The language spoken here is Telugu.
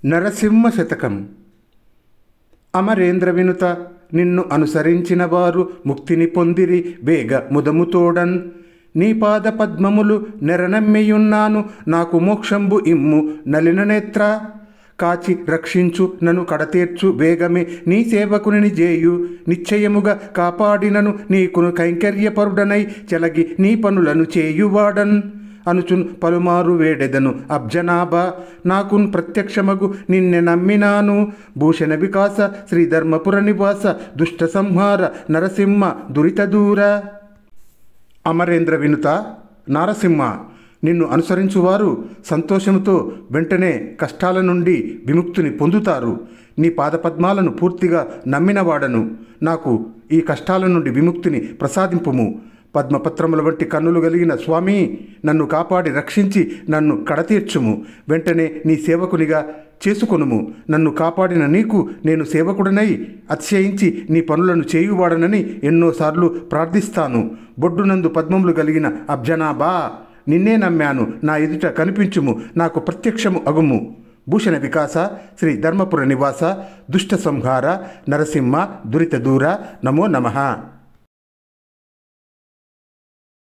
నరసింహ శతకం. అమరేంద్ర వినుత నిన్ను అనుసరించిన వారు ముక్తిని పొందిరి వేగ ముదముతోడన్. నీ పాద పద్మములు నెరనమ్మియున్నాను, నాకు మోక్షంబు ఇమ్ము నలిన నేత్ర. కాచి రక్షించు నన్ను కడతీర్చు వేగమే నీ సేవకుని జేయు. నిశ్చయముగా కాపాడినను నీకును కైంకర్యపరుడనై చెలగి నీ పనులను చేయువాడన్. అనుచున్ పలుమారు వేడెదను అబ్జనాభా, నాకున్ ప్రత్యక్షమగు నిన్నె నమ్మినాను. భూషణ వికాస శ్రీధర్మపుర నివాస దుష్ట సంహార నరసింహ దురిత దూర. అమరేంద్ర వినుత నారసింహ, నిన్ను అనుసరించువారు సంతోషముతో వెంటనే కష్టాల నుండి విముక్తిని పొందుతారు. నీ పాదపద్మాలను పూర్తిగా నమ్మినవాడను. నాకు ఈ కష్టాల నుండి విముక్తిని ప్రసాదింపుము. పద్మపత్రముల వంటి కన్నులు కలిగిన స్వామి, నన్ను కాపాడి రక్షించి నన్ను కడతీర్చుము. వెంటనే నీ సేవకునిగా చేసుకొనుము. నన్ను కాపాడిన నీకు నేను సేవకుడనై అతిశయించి నీ పనులను చేయువాడనని ఎన్నోసార్లు ప్రార్థిస్తాను. బొడ్డునందు పద్మములు కలిగిన అబ్జనాభా, నిన్నే నమ్మాను, నా ఎదుట కనిపించుము, నాకు ప్రత్యక్షము అగుము. భూషణ వికాస శ్రీ ధర్మపుర నివాస దుష్ట సంహార నరసింహ దురిత దూర. నమో నమః.